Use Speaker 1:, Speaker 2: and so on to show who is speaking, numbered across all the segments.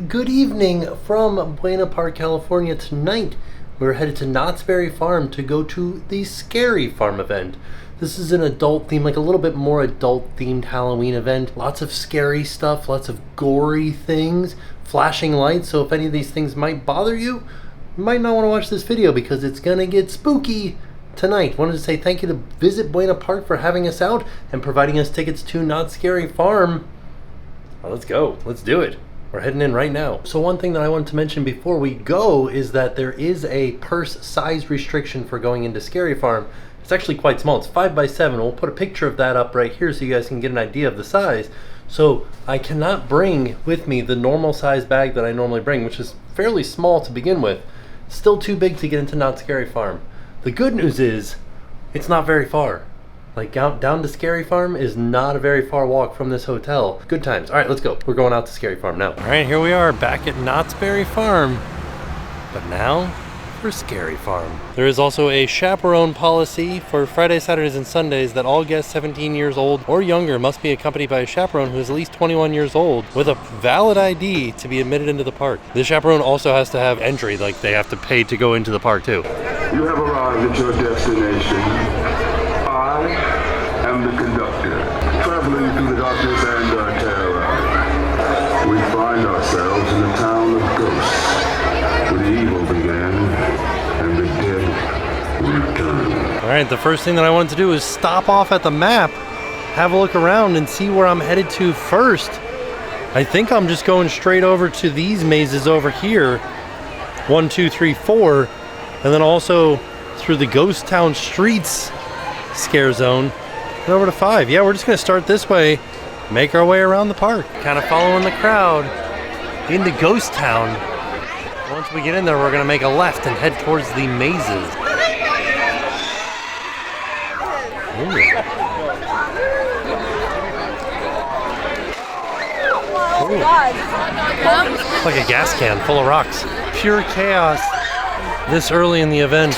Speaker 1: Good evening from Buena Park, California. Tonight we're headed to Knott's Berry Farm to go to the Scary Farm event. This is an adult theme, like a little bit more adult themed Halloween event. Lots of scary stuff, lots of gory things, flashing lights, so if any of these things might bother you, you might not want to watch this video because it's gonna get spooky tonight. Wanted to say thank you to Visit Buena Park for having us out and providing us tickets to Knott's Scary Farm. Well, let's go, let's do it. We're heading in right now. So one thing that I wanted to mention before we go is that there is a purse size restriction for going into Scary Farm. It's actually quite small. It's 5x7. We'll put a picture of that up right here so you guys can get an idea of the size. So I cannot bring with me the normal size bag that I normally bring, which is fairly small to begin with. Still too big to get into Knott's Scary Farm. The good news is it's not very far. Like down to Scary Farm is not a very far walk from this hotel. Good times. All right, let's go. We're going out to Scary Farm now. All right, here we are back at Knott's Berry Farm. But now for Scary Farm. There is also a chaperone policy for Fridays, Saturdays, and Sundays that all guests 17 years old or younger must be accompanied by a chaperone who is at least 21 years old with a valid ID to be admitted into the park. The chaperone also has to have entry, like they have to pay to go into the park too.
Speaker 2: You have arrived at your destination. I am the Conductor, traveling through the darkness and terror. We find ourselves in the town of ghosts, where the evil began and the dead returned.
Speaker 1: All right, the first thing that I wanted to do is stop off at the map, have a look around and see where I'm headed to first. I think I'm just going straight over to these mazes over here. 1, 2, 3, 4, and then also through the ghost town streets scare zone and over to 5. Yeah, we're just gonna start this way, make our way around the park, kind of following the crowd into ghost town. Once we get in there, we're gonna make a left and head towards the mazes. Ooh. Ooh. It's like a gas can full of rocks. Pure chaos this early in the event.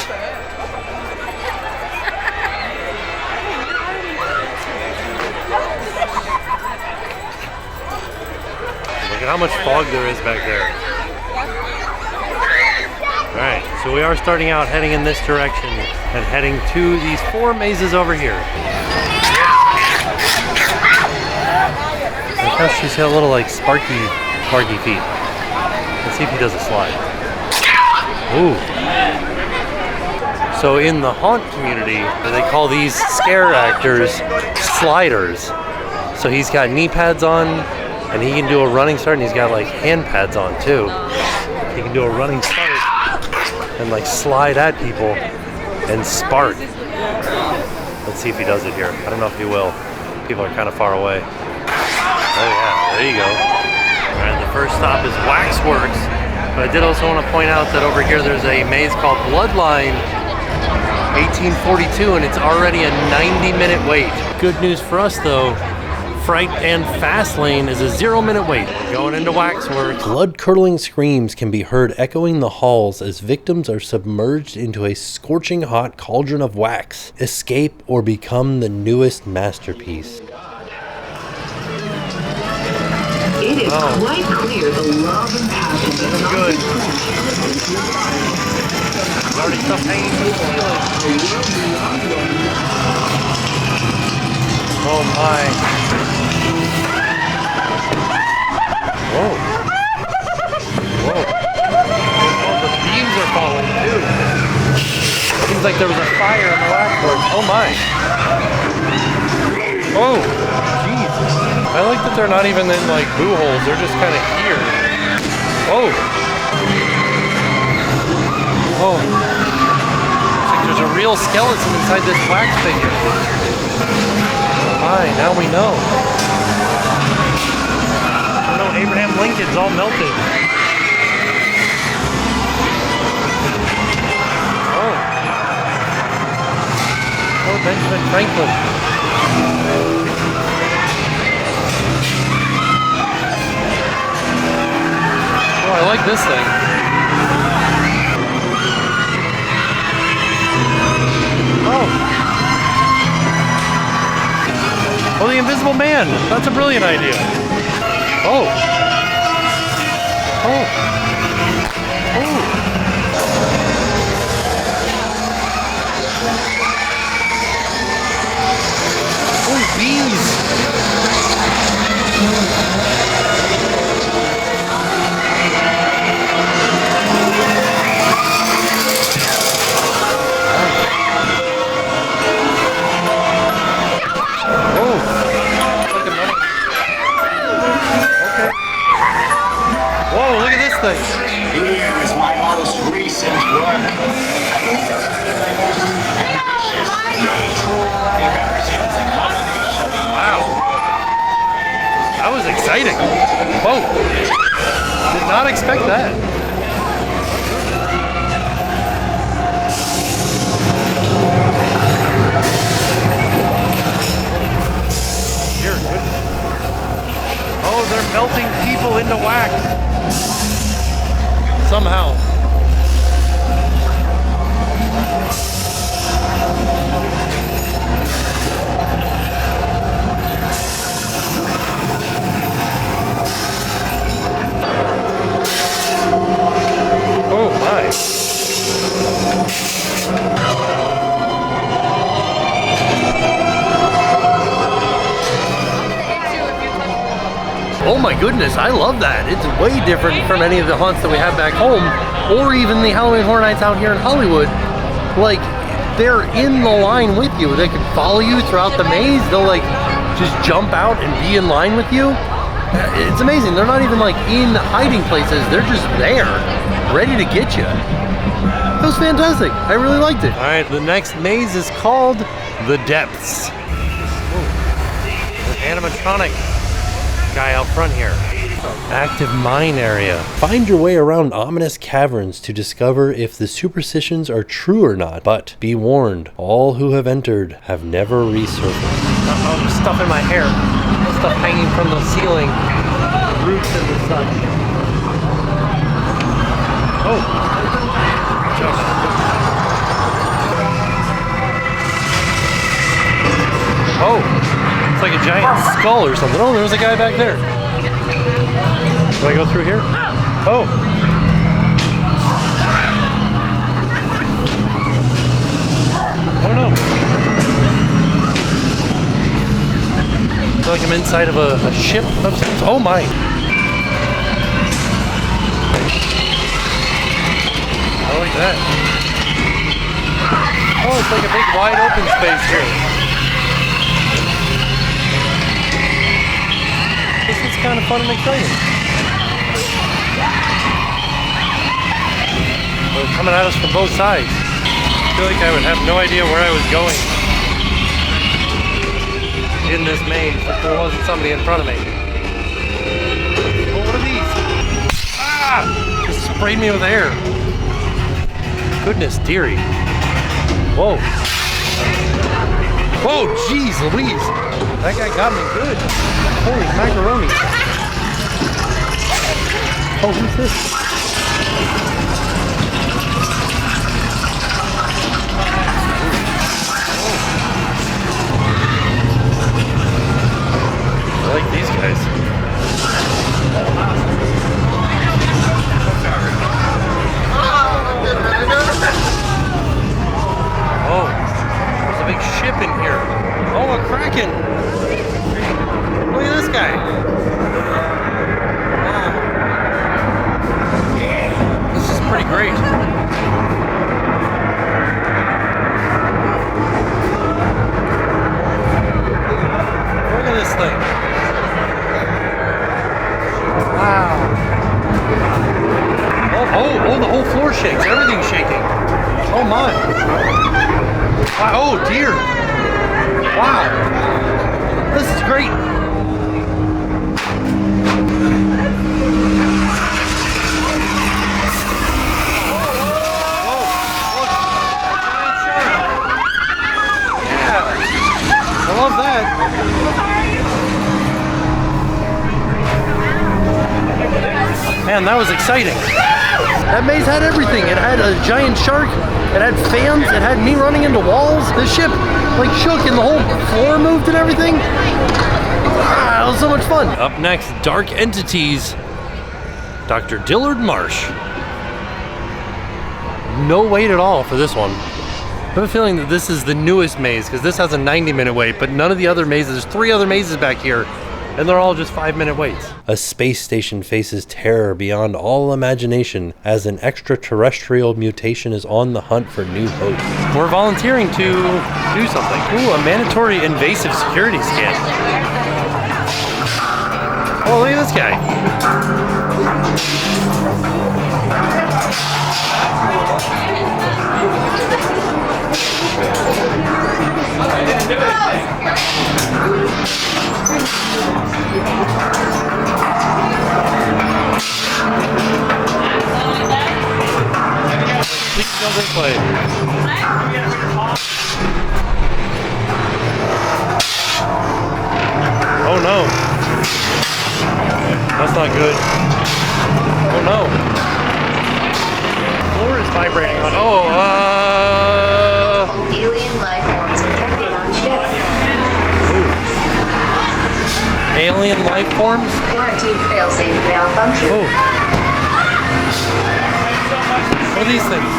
Speaker 1: How much fog there is back there. Alright, so we are starting out heading in this direction and heading to these 4 mazes over here. Look how she's got a little like sparky feet. Let's see if he does a slide. Ooh. So in the haunt community, they call these scare actors sliders. So he's got knee pads on, and he can do a running start, and he's got like hand pads on too. He can do a running start and like slide at people and spark. Let's see if he does it here. I don't know if he will. People are kind of far away. Oh yeah, there you go. All right, the first stop is Waxworks. But I did also want to point out that over here there's a maze called Bloodline 1842, and it's already a 90-minute wait. Good news for us though, Fright and Fast Lane is a 0-minute wait. We're going into Waxwork. Blood-curdling screams can be heard echoing the halls as victims are submerged into a scorching hot cauldron of wax. Escape or become the newest masterpiece.
Speaker 3: It is quite clear the love and passion that is
Speaker 1: good. There's already stuff hanging from the ceiling. Oh my. Whoa. Whoa. Oh, the beams are falling too. Seems like there was a fire in the Waxwork. Oh my. Oh, jeez. I like that they're not even in like boo holes. They're just kind of here. Oh. Oh. Looks like there's a real skeleton inside this wax figure. Hi, now we know. Oh no, Abraham Lincoln's all melted. Oh. Oh, Benjamin Franklin. Oh, I like this thing. Oh. Oh, the Invisible Man. That's a brilliant idea. Oh. Oh. Oh. Oh, bees. Whoa, look at this thing.
Speaker 4: Here is my most recent work.
Speaker 1: Wow. That was exciting. Whoa. Did not expect that. Dear goodness. Oh, they're melting people into wax. Somehow. Oh my. Oh my goodness, I love that. It's way different from any of the haunts that we have back home, or even the Halloween Horror Nights out here in Hollywood. Like, they're in the line with you. They can follow you throughout the maze. They'll like just jump out and be in line with you. It's amazing. They're not even like in hiding places. They're just there, ready to get you. It was fantastic. I really liked it. All right, the next maze is called The Depths. Ooh. An animatronic guy out front here. Active mine area. Find your way around ominous caverns to discover if the superstitions are true or not. But be warned, all who have entered have never resurfaced. Uh-oh, there's stuff in my hair. Stuff hanging from the ceiling. Roots in the sun. Oh. Oh. It's like a giant skull or something. Oh, there's a guy back there. Do I go through here? Oh. Oh no. I feel like I'm inside of a ship of sorts. Oh my. I like that. Oh, it's like a big wide open space here. This is kind of fun and exciting. They're coming at us from both sides. I feel like I would have no idea where I was going in this maze if there wasn't somebody in front of me. Oh, what are these? Ah! Just sprayed me with air. Goodness dearie. Whoa. Whoa, jeez Louise. That guy got me good. Holy macaroni. Oh, who's this? I like these guys. Oh, there's a big ship in here. Oh, a kraken. Look at this guy. Wow. This is pretty great. Look at this thing. Wow. Oh, the whole floor shakes. Everything's shaking. Oh my. Oh dear. Wow. This is great. Yeah. I love that. Man, that was exciting. That maze had everything. It had a giant shark, it had fans, it had me running into walls. The ship like shook and the whole floor moved and everything. Ah, it was so much fun. Up next, Dark Entities. Dr. Dillard Marsh. No wait at all for this one. I have a feeling that this is the newest maze because this has a 90-minute wait, but none of the other mazes, there's 3 other mazes back here, and they're all just 5-minute waits. A space station faces terror beyond all imagination as an extraterrestrial mutation is on the hunt for new hosts. We're volunteering to do something. Ooh, a mandatory invasive security scan. Oh, look at this guy. Please don't this way. Oh no. That's not good. Oh no. The floor is vibrating on.
Speaker 3: Alien life forms detected on ship.
Speaker 1: Alien life forms?
Speaker 3: Quarantine failsafe malfunction.
Speaker 1: Oh. What are these things?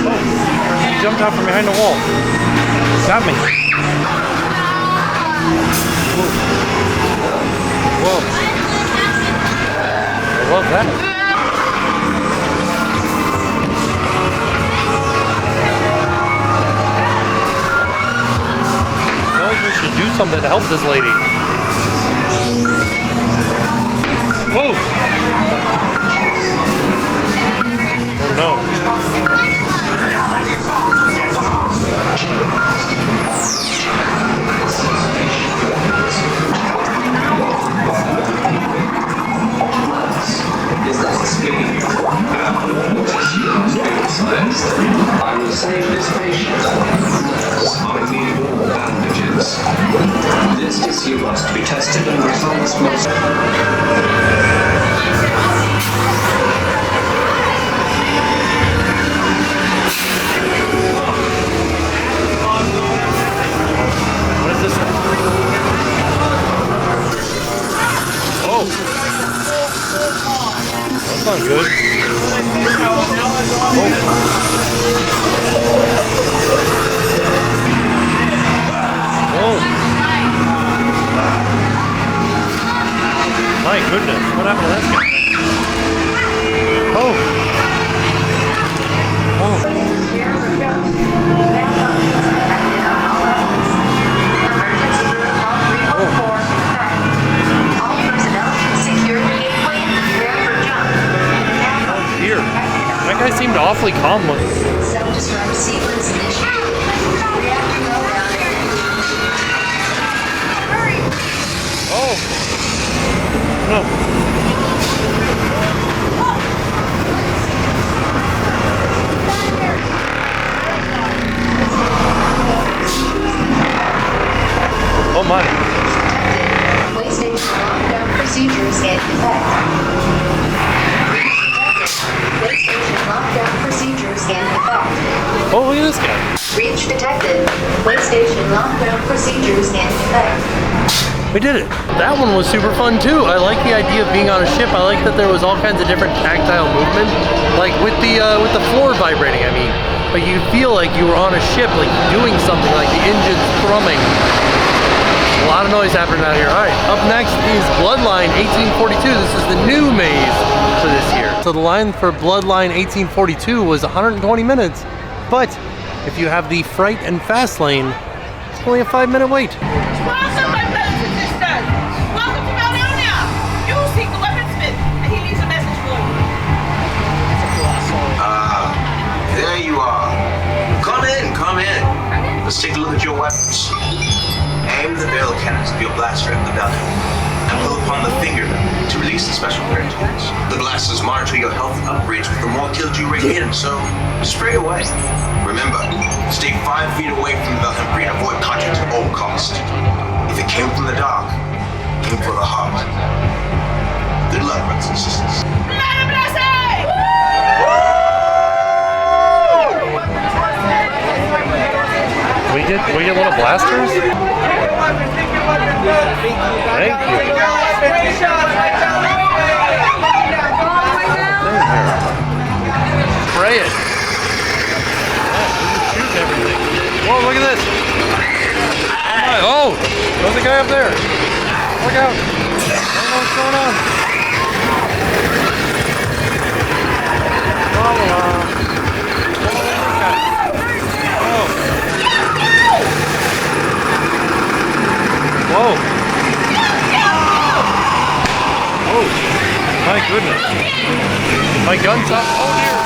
Speaker 1: Oh. He jumped out from behind the wall. Got me. Whoa. Whoa. I love that. We should do something to help this lady. Whoa! Oh no.
Speaker 5: I will save this patient. I need all bandages. This issue must be tested and results must...
Speaker 1: What is this? Oh! That's not good. Oh. Oh. My goodness, what happened to that guy? Oh. Oh.
Speaker 3: All personnel secure the gateway and prepare for jump.
Speaker 1: Here. That guy seemed awfully calm looking.
Speaker 3: Self-destruct sequence initiated. Reactor program.
Speaker 1: Oh. No. Oh my.
Speaker 3: PlayStation lockdown procedures in effect. PlayStation lockdown procedures in effect.
Speaker 1: Oh, look at this guy.
Speaker 3: Breach detected. PlayStation lockdown procedures in effect.
Speaker 1: We did it. That one was super fun too. I like the idea of being on a ship. I like that there was all kinds of different tactile movement, like with the floor vibrating. I mean, but you feel like you were on a ship, like doing something, like the engines thrumming. A lot of noise happening out here. All right, up next is Bloodline 1842. This is the new maze for this year. So the line for Bloodline 1842 was 120 minutes, but if you have the Fright and Fast lane, it's only a 5-minute wait.
Speaker 6: Welcome, my brothers and sisters. Welcome to Valdonia. You will seek the weaponsmith, and he leaves a message for you.
Speaker 4: There you are. Come in, come in. Let's take a look at your weapons. Aim the barrel cannons of your blaster at the belly, and pull upon the finger to release the special prayer tools. The blasters monitor your health upgrades with the more kills you regain, so spray away. Remember, stay 5 feet away from the Valkyrie and avoid contact at all costs. If it came from the dark, aim for the heart. Good luck, brothers and sisters.
Speaker 6: Madam Blessing!
Speaker 1: We get little blasters? Thank you. Whoa! There's a guy up there. Look out! I don't know what's going on. Whoa! Oh! My goodness! My gun's up. Oh dear!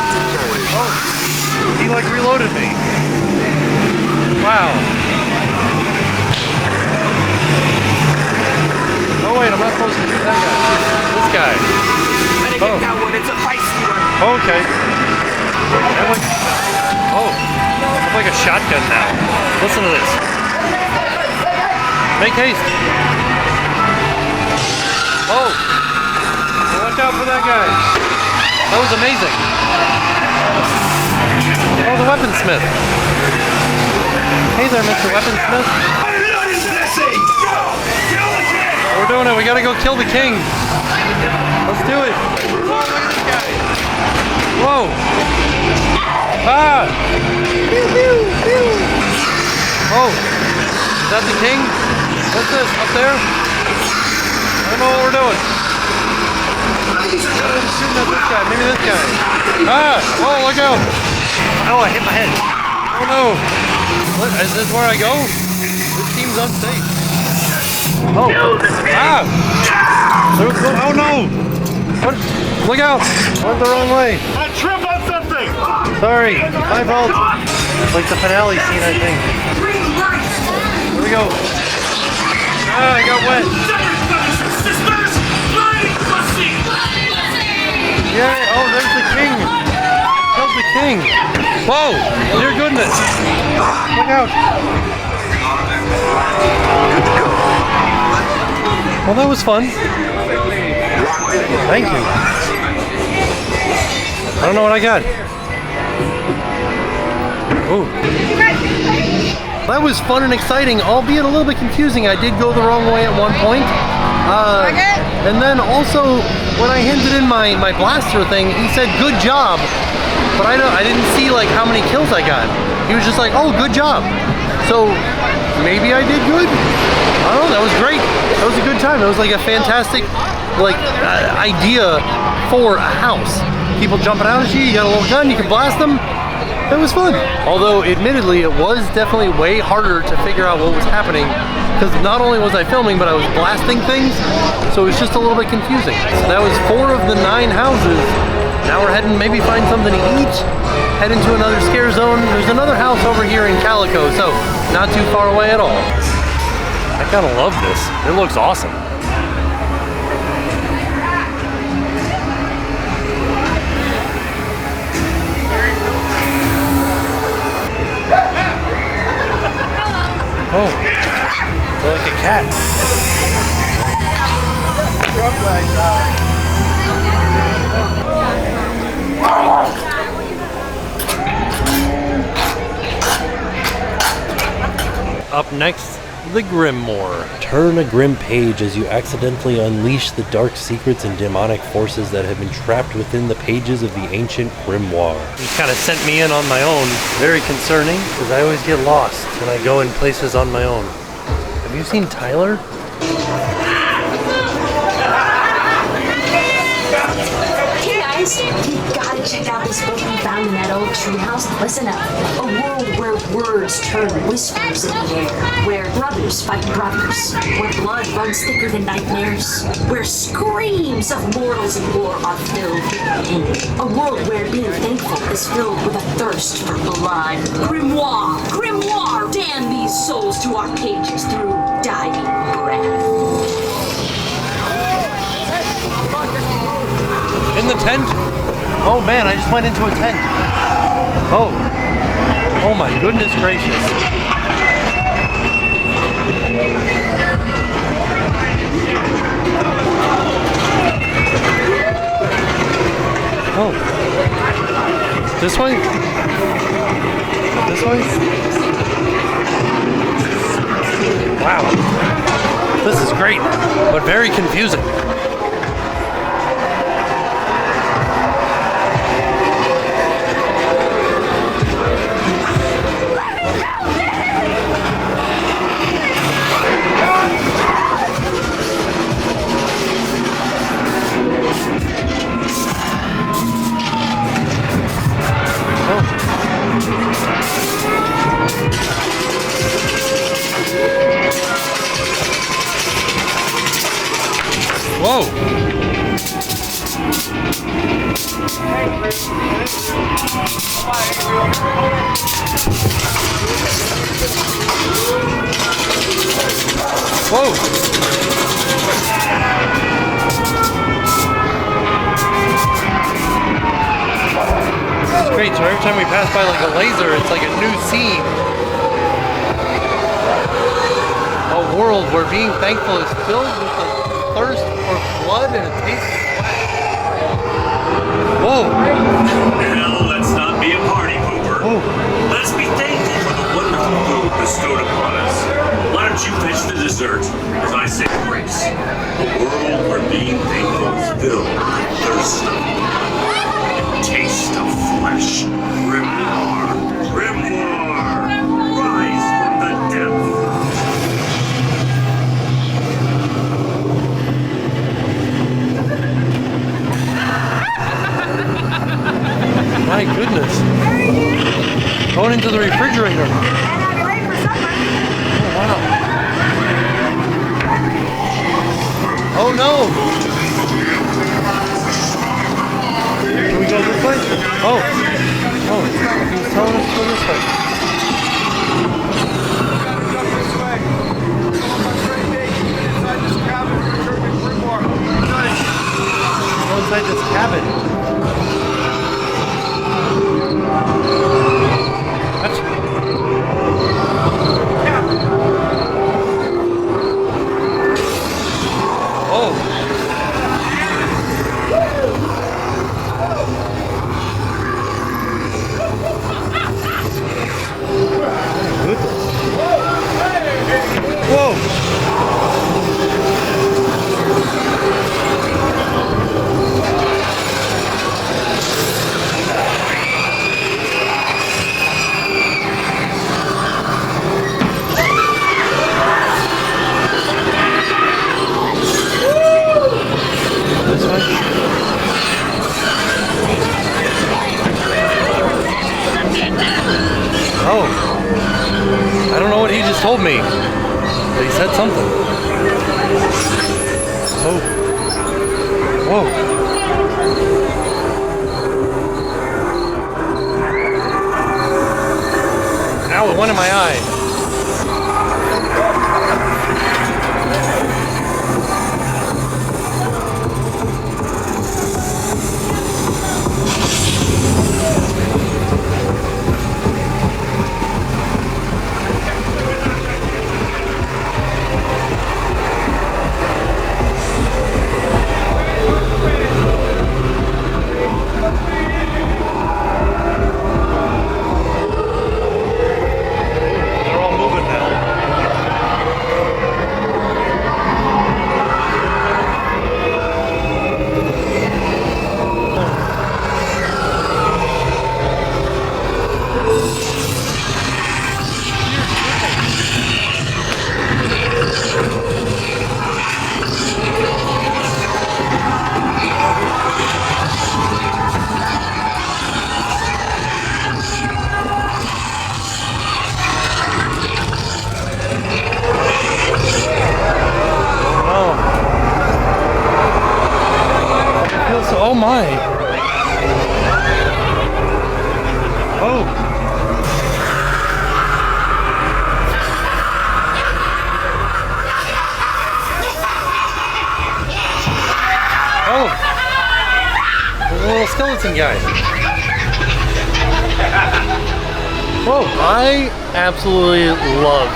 Speaker 1: Oh! He like reloaded me. Wow! Oh wait, I'm not supposed to do that guy. This guy. Oh. Okay. Oh, I have like a shotgun now. Listen to this. Make haste. Oh. Watch out for that guy. That was amazing. Oh, the weaponsmith. Hey there, Mr. Weaponsmith. We're doing it. We gotta go kill the king. Let's do it. Whoa, look at this guy. Whoa. Ah. Pew, pew, pew. Oh. Is that the king? What's this? Up there? I don't know what we're doing. I'm shooting at this guy. Maybe this guy. Ah. Whoa, look out. Oh, I hit my head. Oh no. What? Is this where I go? This seems unsafe. Oh! Ah! Oh no! What? Look out! I went the wrong way.
Speaker 7: I trip on something!
Speaker 1: Sorry, my fault. Like the finale scene, I think. Here we go. Ah, I got wet. Yeah, oh, there's the king. Killed the king. Whoa! Dear goodness! Look out! Well, that was fun. Thank you. I don't know what I got. Ooh. That was fun and exciting, albeit a little bit confusing. I did go the wrong way at one point. And then also, when I handed in my blaster thing, he said, good job. But I didn't see like how many kills I got. He was just like, oh, good job. So maybe I did good? I don't know, that was great. That was a good time. It was like a fantastic idea for a house. People jumping out at you, you got a little gun, you can blast them. It was fun. Although, admittedly, it was definitely way harder to figure out what was happening because not only was I filming, but I was blasting things, so it was just a little bit confusing. So that was 4 of the 9 houses. Now we're heading, maybe find something to eat, head into another scare zone. There's another house over here in Calico, so not too far away at all. I kind of love this. It looks awesome. Oh, they're like a cat. Up next, the Grimoire. Turn a grim page as you accidentally unleash the dark secrets and demonic forces that have been trapped within the pages of the ancient Grimoire. He kind of sent me in on my own. Very concerning, because I always get lost when I go in places on my own. Have you seen Tyler?
Speaker 8: Hey guys, you gotta check out this book we found in that old treehouse. Listen up. A world where words turn whispers in the air. Where brothers fight brothers. Where blood runs thicker than nightmares. Where screams of mortals and war are filled. A world where being thankful is filled with a thirst for blood. Grimoire! Grimoire! Damn these souls to our pages through dying breath.
Speaker 1: In the tent? Oh man, I just went into a tent. Oh. Oh my goodness gracious. Oh. This way? This way? Wow. This is great, but very confusing. Whoa! This is great, so every time we pass by like a laser, it's like a new scene. A world where being thankful is filled with a thirst for blood and a taste of sweat. Whoa!
Speaker 7: Hell, let's not be a party pooper.
Speaker 1: Whoa.
Speaker 7: Let's be thankful for the wonderful food bestowed upon us. Why don't you fetch the dessert as I say grace? A world where being thankful is filled with thirst of blood, taste of flesh. Grimoire, Grimoire, rise from the depth.
Speaker 1: My goodness. Going into the refrigerator.
Speaker 6: And I'm late for supper.
Speaker 1: Oh, wow. Oh no! Can we go this way? Oh. Oh, he was telling us to go this way. Go inside this cabin. Oh, I don't know what he just told me, but he said something. Oh, whoa. Ow, it went in my eye. Oh my! Oh! Oh! There's a little skeleton guy. Whoa! I absolutely loved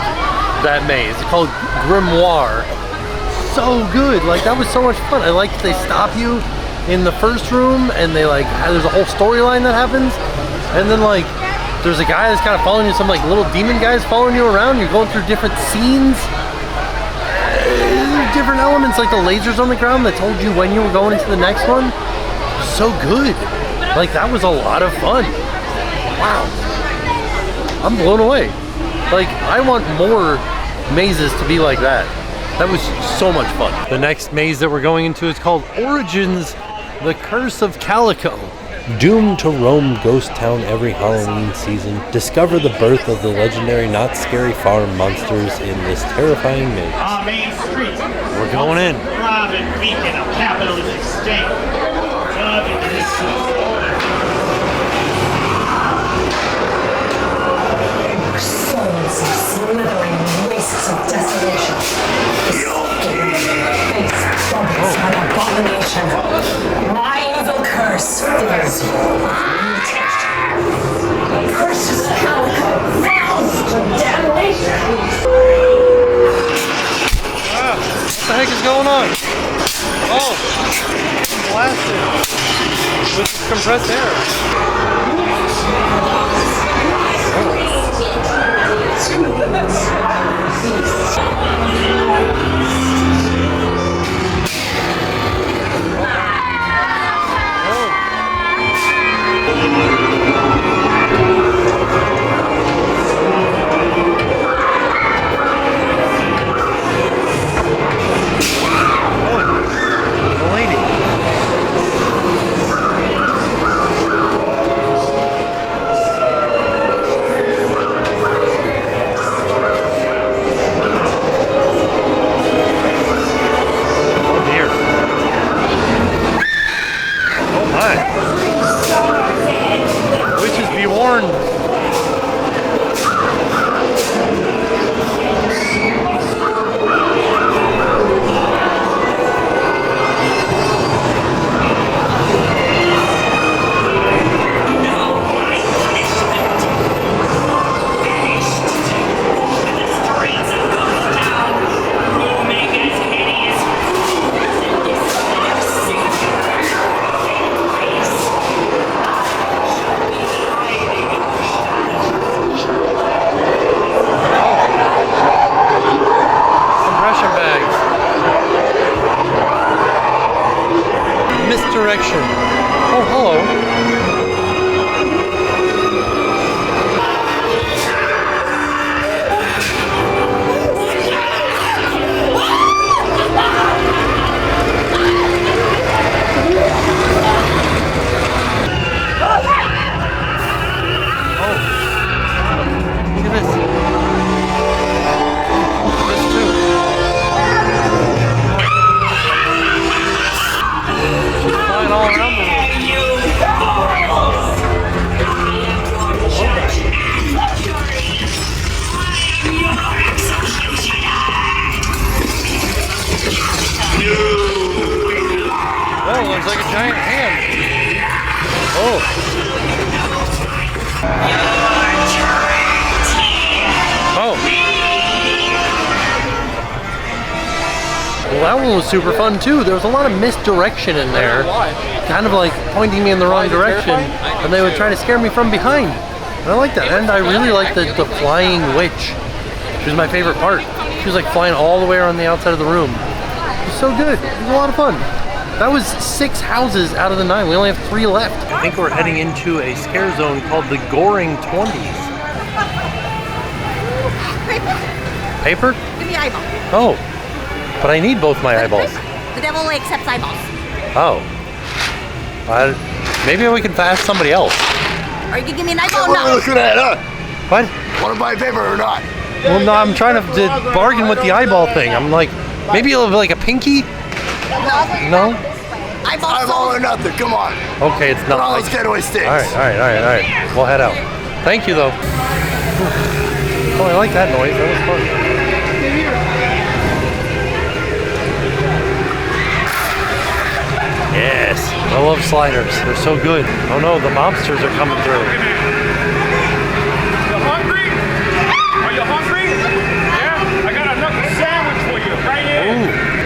Speaker 1: that maze. It's called Grimoire. So good! Like, that was so much fun. I like that they stop you in the first room and they like, there's a whole storyline that happens, and then like there's a guy that's kind of following you, some like little demon guys following you around. You're going through different scenes, different elements, like the lasers on the ground that told you when you were going into the next one. So good. Like, that was a lot of fun. Wow, I'm blown away. Like, I want more mazes to be like that. That was so much fun. The next maze that we're going into is called Origins, The Curse of Calico. Doomed to roam Ghost Town every Halloween season, discover the birth of the legendary Not Scary Farm monsters in this terrifying maze.
Speaker 9: Our main street.
Speaker 1: We're going in.
Speaker 9: Private beacon of capitalism state.
Speaker 10: Souls of slithering wastes of desolation. The
Speaker 3: Precious calico falls to damnation.
Speaker 1: What the heck is going on? Oh, I'm blasted with compressed air. Misdirection. Oh, hello. Looks like a giant hand. Oh. Oh. Well, that one was super fun too. There was a lot of misdirection in there. Kind of like pointing me in the wrong direction. And they would try to scare me from behind. And I like that. And I really like the flying witch. She was my favorite part. She was like flying all the way around the outside of the room. It was so good. It was a lot of fun. That was 6 houses out of the 9. We only have 3 left. I think we're heading into a scare zone called the Goring 20s. Paper?
Speaker 6: Give me eyeball.
Speaker 1: Oh. But I need both my eyeballs.
Speaker 6: The devil only accepts eyeballs.
Speaker 1: Oh. Maybe we can ask somebody else.
Speaker 6: Or you can give me an eyeball.
Speaker 10: What are we looking at, huh?
Speaker 1: What?
Speaker 10: Want to buy paper or not?
Speaker 1: Well, no, I'm trying to bargain with the eyeball thing. I'm like, maybe it'll be like a pinky? No?
Speaker 10: Eyeball or nothing, come on.
Speaker 1: Okay, it's not.
Speaker 10: Put on those getaway sticks.
Speaker 1: All right. We'll head out. Thank you, though. Oh, I like that noise. That was fun. Yes, I love sliders. They're so good. Oh no, the mobsters are coming through.
Speaker 9: You hungry? Are you hungry? Yeah? I got a knuckle sandwich for you right here.
Speaker 1: Ooh.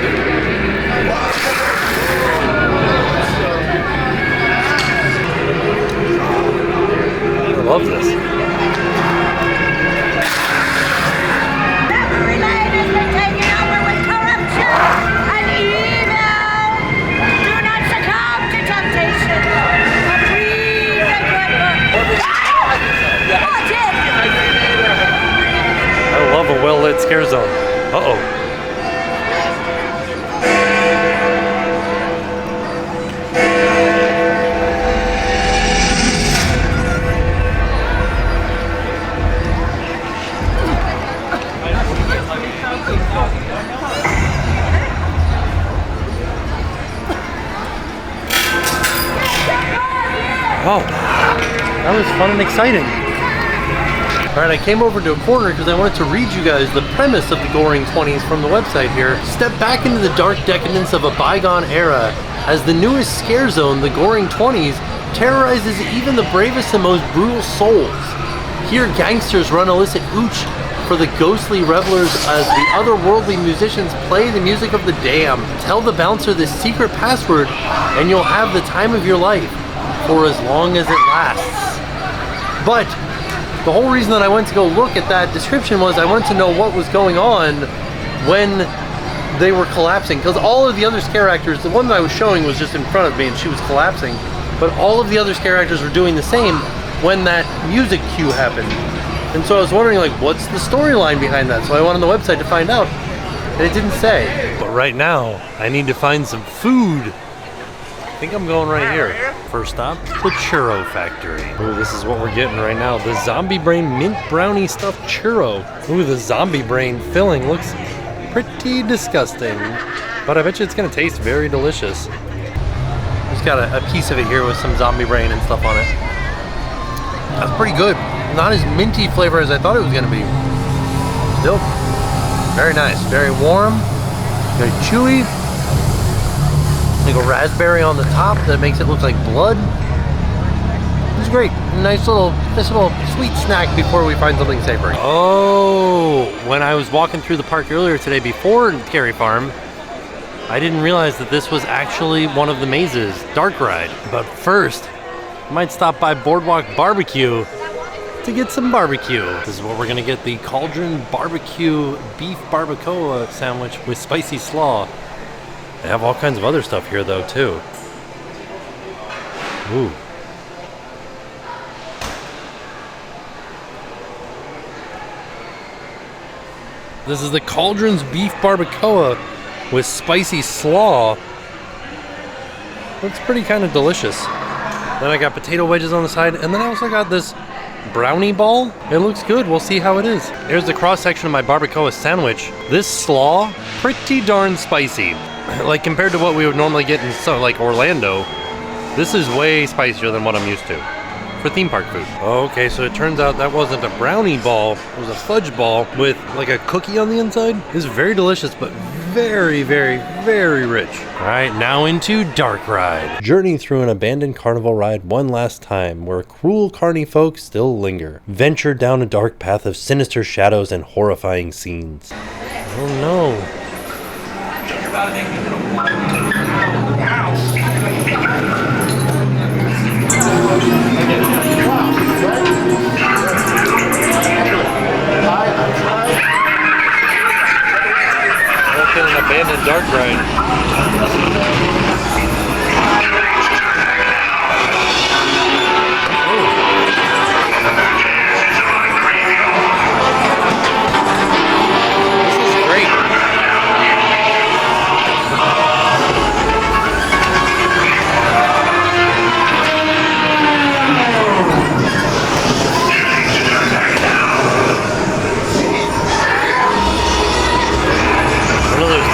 Speaker 1: I love this.
Speaker 6: Every land has been taken over with corruption and evil. Do not succumb to temptation, but read the good book.
Speaker 1: I love a well-lit scare zone. Uh-oh. Oh, that was fun and exciting. Alright, I came over to a corner because I wanted to read you guys the premise of the Goring 20s from the website here. Step back into the dark decadence of a bygone era. As the newest scare zone, the Goring 20s terrorizes even the bravest and most brutal souls. Here, gangsters run illicit ooch for the ghostly revelers as the otherworldly musicians play the music of the damned. Tell the bouncer this secret password and you'll have the time of your life for as long as it lasts. But the whole reason that I went to go look at that description was I wanted to know what was going on when they were collapsing, because all of the other scare actors, the one that I was showing was just in front of me and she was collapsing, but all of the other scare actors were doing the same when that music cue happened. And so I was wondering, like, what's the storyline behind that? So I went on the website to find out, and it didn't say. But right now, I need to find some food. I think I'm going right here. First stop, the Churro Factory. Ooh, this is what we're getting right now. The zombie brain mint brownie stuffed churro. Ooh, the zombie brain filling looks pretty disgusting, but I bet you it's gonna taste very delicious. Just got a piece of it here with some zombie brain and stuff on it. That's pretty good. Not as minty flavor as I thought it was gonna be. Still, very nice, very warm, very chewy. Like a raspberry on the top that makes it look like blood. It's great. Nice little sweet snack before we find something savory. Oh, when I was walking through the park earlier today before Scary Farm, I didn't realize that this was actually one of the mazes, Dark Ride. But first, I might stop by Boardwalk BBQ to get some barbecue. This is what we're gonna get, the Cauldron Barbecue Beef Barbacoa sandwich with spicy slaw. They have all kinds of other stuff here though too. Ooh. This is the Cauldron's Beef Barbacoa with spicy slaw. Looks pretty kind of delicious. Then I got potato wedges on the side, and then I also got this brownie ball. It looks good. We'll see how it is. Here's the cross section of my barbacoa sandwich. This slaw, pretty darn spicy. Like compared to what we would normally get in like Orlando, this is way spicier than what I'm used to for theme park food. Okay, so it turns out that wasn't a brownie ball, it was a fudge ball with like a cookie on the inside. It's very delicious, but very, very, very rich. All right, now into Dark Ride. Journey through an abandoned carnival ride one last time, where cruel carny folk still linger. Venture down a dark path of sinister shadows and horrifying scenes. Oh no. An abandoned dark ride.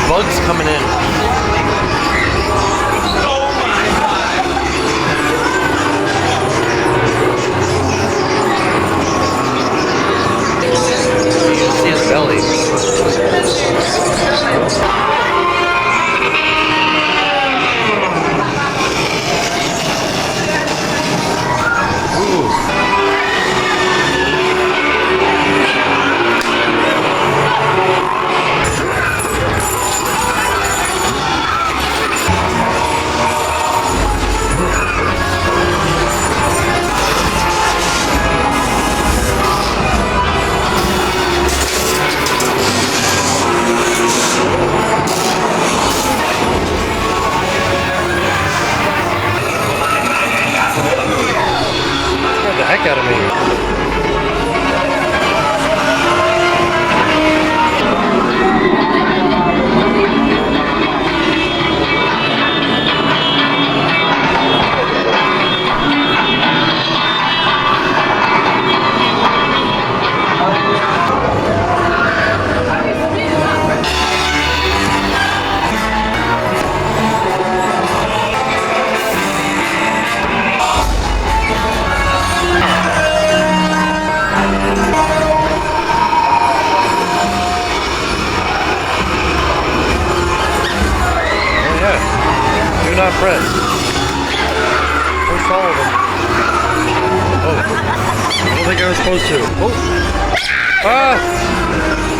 Speaker 1: Bugs coming in. You can see his belly. Out of me. supposed to. Oh. Ah!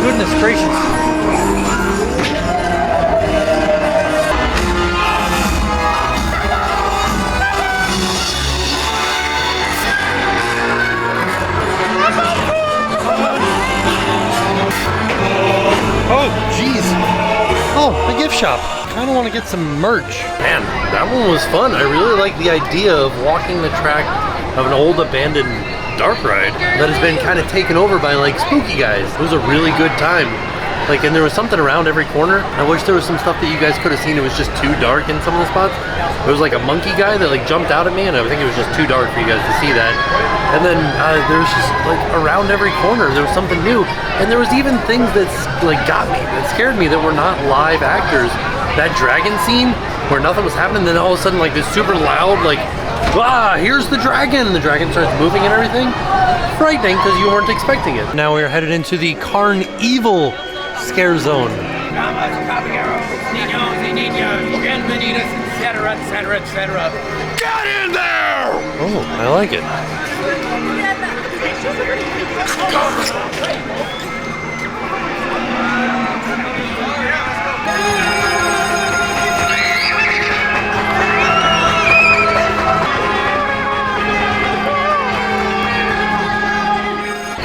Speaker 1: Goodness gracious. Oh, jeez. Oh, the gift shop. I kind of want to get some merch. Man, that one was fun. I really like the idea of walking the track of an old abandoned dark ride that has been kind of taken over by like spooky guys. It was a really good time. Like, and there was something around every corner. I wish there was some stuff that you guys could have seen. It was just too dark in some of the spots. There was like a monkey guy that like jumped out at me, and I think it was just too dark for you guys to see that. And then there was just like around every corner there was something new, and there was even things that like got me, that scared me, that were not live actors. That dragon scene where nothing was happening, then all of a sudden like this super loud like, ah, here's the dragon! The dragon starts moving and everything. Frightening because you weren't expecting it. Now we are headed into the Karn Evil scare zone.
Speaker 9: etc. Get in there!
Speaker 1: Oh, I like it.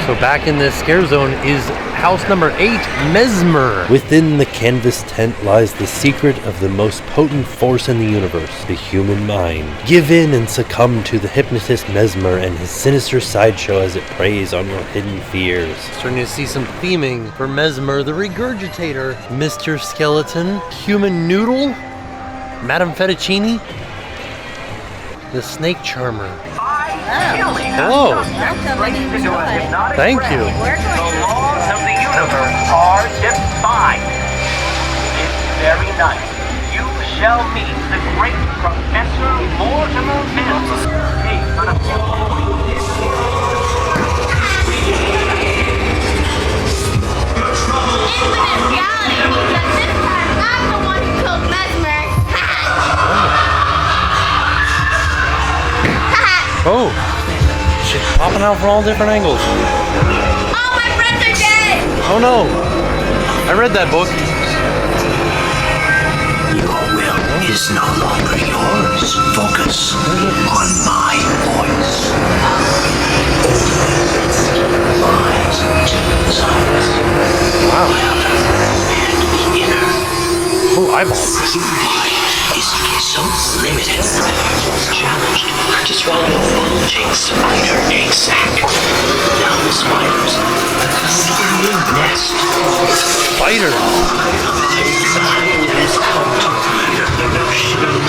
Speaker 1: So back in this scare zone is house number 8, Mesmer. Within the canvas tent lies the secret of the most potent force in the universe, the human mind. Give in and succumb to the hypnotist Mesmer and his sinister sideshow as it preys on your hidden fears. Starting to see some theming for Mesmer, the Regurgitator, Mr. Skeleton, Human Noodle, Madame Fettuccine, the Snake Charmer. Hello. Thank you.
Speaker 11: The laws of the universe are defied. It's very nice. You shall meet the great Professor Mortimer Mills.
Speaker 6: Infinite reality, because this time I'm the one who killed Mesmer.
Speaker 1: Oh, she's popping out from all different angles.
Speaker 6: All my friends are dead!
Speaker 1: Oh no, I read that book.
Speaker 12: Your will is no longer yours. Focus on my voice.
Speaker 1: Wow.
Speaker 12: And the inner.
Speaker 1: Oh, eyeballs.
Speaker 12: Is so limited. Challenged to swallow a bulging spider egg sac. Now the spiders have found a new nest.
Speaker 1: Spider.
Speaker 12: Inside has come to the notion of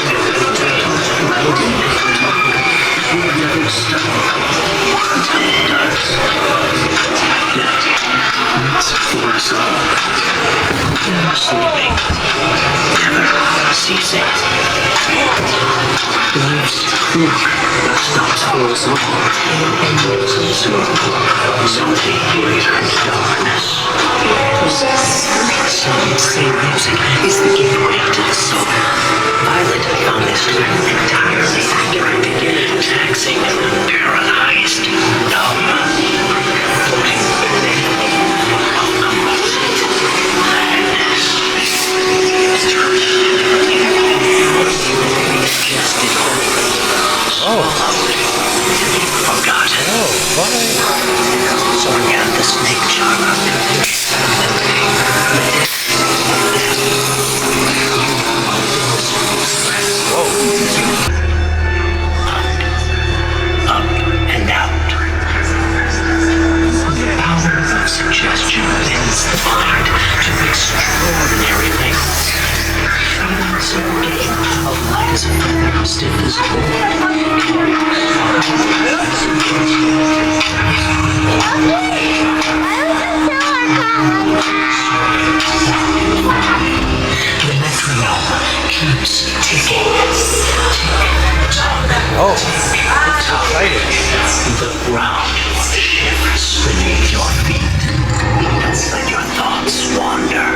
Speaker 12: it's for us all. Never sleeping, never ceasing. Life's book stops for us all. Some sorrow, some hate and darkness. Some say music is the gateway to the soul. Violet found this entirely accurate. Taxing, paralyzed, numb, floating beneath.
Speaker 1: Oh.
Speaker 12: Forgotten.
Speaker 1: Oh, bye.
Speaker 12: So began the snake charmer. Up and out. The power of suggestion bends the mind to extraordinary lengths. A simple game of light as a feather, stiff as gold. The metronome keeps ticking.
Speaker 1: Oh, this is exciting.
Speaker 12: The ground shifts beneath your feet. Let your thoughts wander.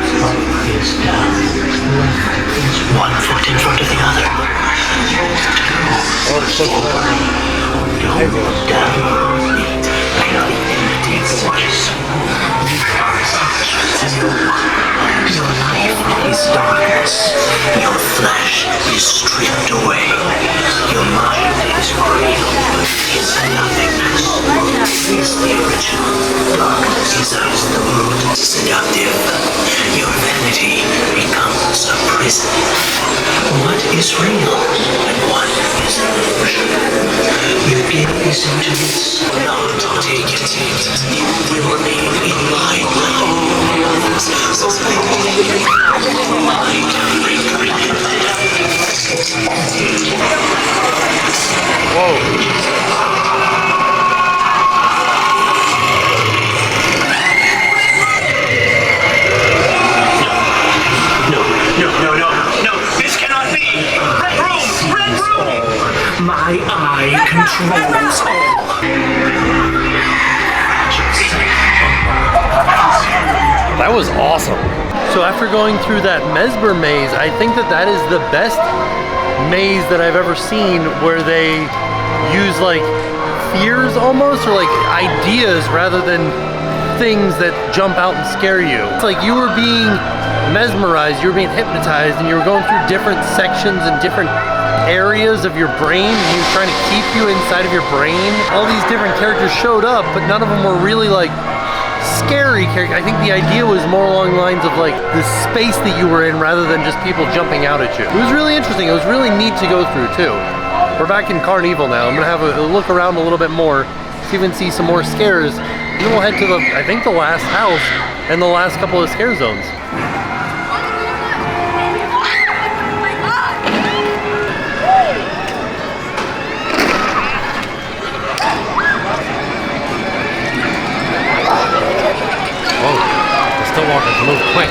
Speaker 12: One foot in front of the other. Two. Go down. Feel the voice. Your life is darkness. Your flesh is stripped away. Your mind is real, but is nothingness. Is the original. Darkness desires the world seductive. Your vanity becomes a prison. What is real and what is an illusion? You gaze into this, not take it. You will remain in line with all others. So
Speaker 11: No, this cannot be! Red room!
Speaker 12: my eye controls all.
Speaker 1: That was awesome. So after going through that Mesmer maze, I think that is the best maze that I've ever seen, where they use like fears almost, or like ideas rather than things that jump out and scare you. It's like you were being mesmerized, you were being hypnotized, and you were going through different sections and different areas of your brain, and he was trying to keep you inside of your brain. All these different characters showed up, but none of them were really like scary characters. I think the idea was more along the lines of like the space that you were in rather than just people jumping out at you. It was really interesting. It was really neat to go through too. We're back in Karn Evil now. I'm gonna have a look around a little bit more, see if we can see some more scares. And then we'll head to I think the last house and the last couple of scare zones. Still walking to move quick.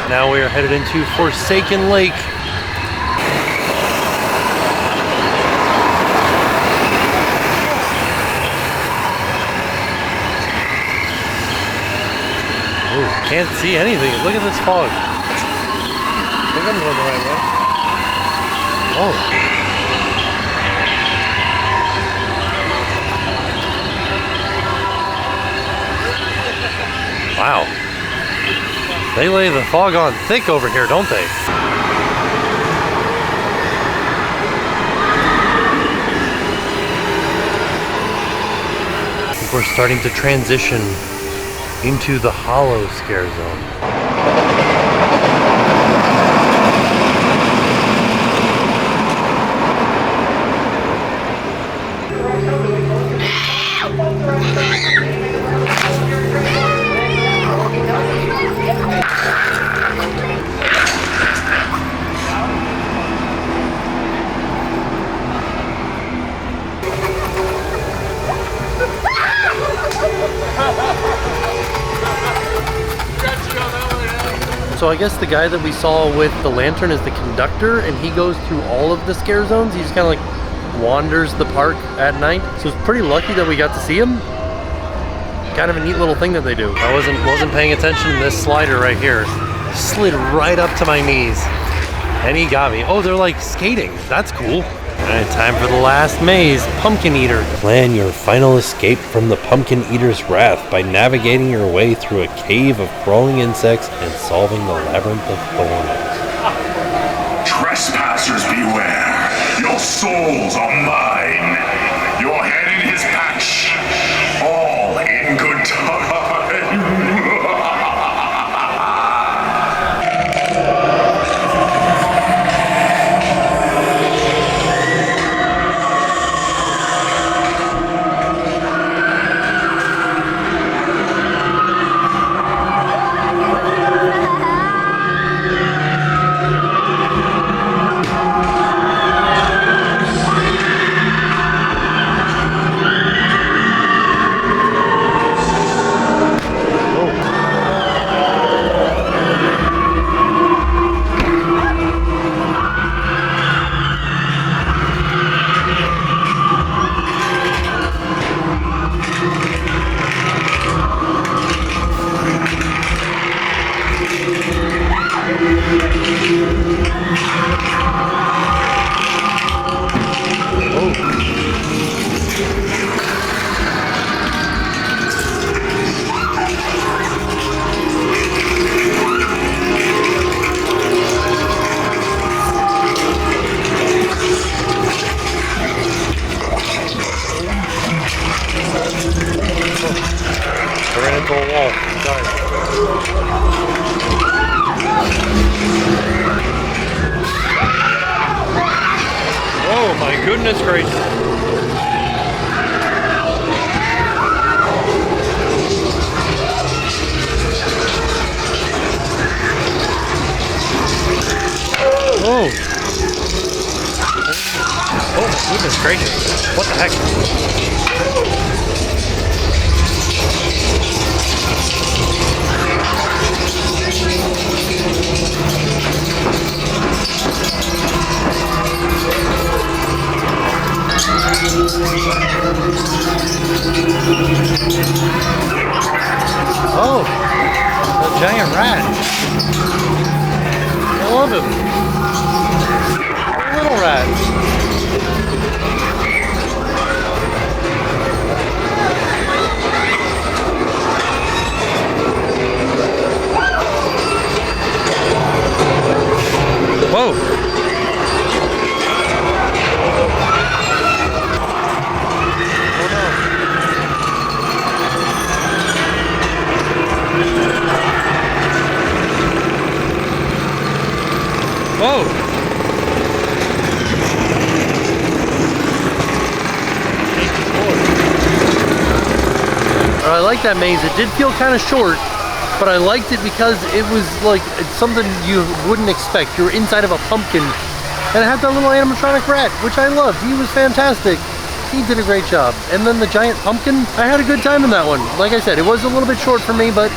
Speaker 1: Now we are headed into Forsaken Lake. Ooh, can't see anything. Look at this fog. I think I'm going the right way. Oh. Wow. They lay the fog on thick over here, don't they? I think we're starting to transition into the hollow scare zone. So I guess the guy that we saw with the lantern is the Conductor, and he goes through all of the scare zones. He just kind of like wanders the park at night. So it's pretty lucky that we got to see him. Kind of a neat little thing that they do. I wasn't paying attention to this slider right here. Slid right up to my knees, and he got me. Oh, they're like skating. That's cool. All right, time for the last maze, Pumpkin Eater. Plan your final escape from the Pumpkin Eater's wrath by navigating your way through a cave of crawling insects and solving the labyrinth of thorns.
Speaker 13: Trespassers beware! Your souls are mine! Your head in his patch! All in good time!
Speaker 1: Oh my goodness gracious. Oh. Oh my goodness gracious. What the heck? Oh, a giant rat. I love him. A little rat. Whoa. Whoa! I like that maze. It did feel kind of short, but I liked it because it was like it's something you wouldn't expect. You were inside of a pumpkin, and it had that little animatronic rat, which I loved. He was fantastic. He did a great job. And then the giant pumpkin, I had a good time in that one. Like I said, it was a little bit short for me, but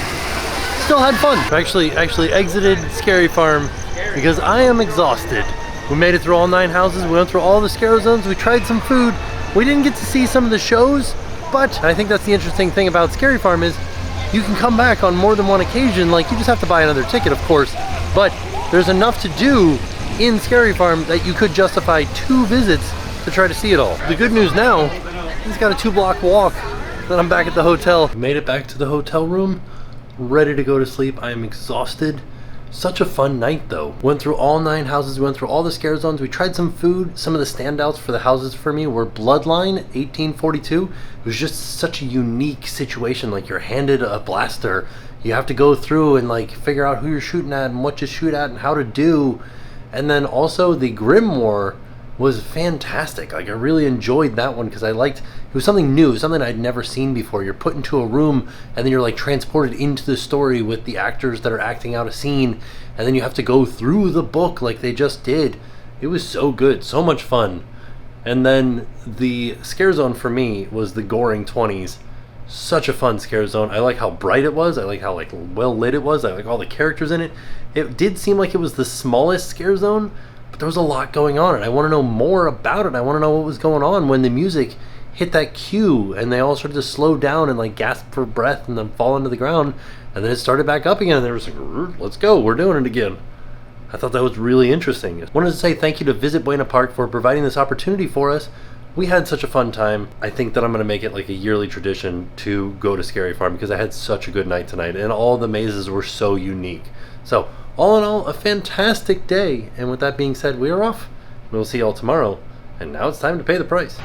Speaker 1: still had fun. I actually exited Scary Farm because I am exhausted. We made it through all 9 houses. We went through all the scare zones. We tried some food. We didn't get to see some of the shows, but I think that's the interesting thing about Scary Farm is you can come back on more than one occasion. Like, you just have to buy another ticket, of course, but there's enough to do in Scary Farm that you could justify 2 visits to try to see it all. The good news now, it's got a 2-block walk. Then I'm back at the hotel. Made it back to the hotel room, ready to go to sleep. I am exhausted. Such a fun night though. Went through all 9 houses, we went through all the scare zones, we tried some food. Some of the standouts for the houses for me were Bloodline, 1842. It was just such a unique situation. Like, you're handed a blaster. You have to go through and like figure out who you're shooting at and what to shoot at and how to do. And then also the Grimoire was fantastic. Like, I really enjoyed that one because I liked, it was something new, something I'd never seen before. You're put into a room and then you're like transported into the story with the actors that are acting out a scene, and then you have to go through the book like they just did. It was so good, so much fun. And then the scare zone for me was the Goring 20s. Such a fun scare zone. I like how bright it was. I like how like well lit it was. I like all the characters in it. It did seem like it was the smallest scare zone, but there was a lot going on, and I want to know more about it. I want to know what was going on when the music hit that cue and they all started to slow down and like gasp for breath and then fall into the ground, and then it started back up again and they were like, let's go, we're doing it again. I thought that was really interesting. Wanted to say thank you to Visit Buena Park for providing this opportunity for us. We had such a fun time. I think that I'm going to make it like a yearly tradition to go to Scary Farm because I had such a good night tonight and all the mazes were so unique. So all in all, a fantastic day. And with that being said, we are off. We'll see y'all tomorrow. And now it's time to pay the price.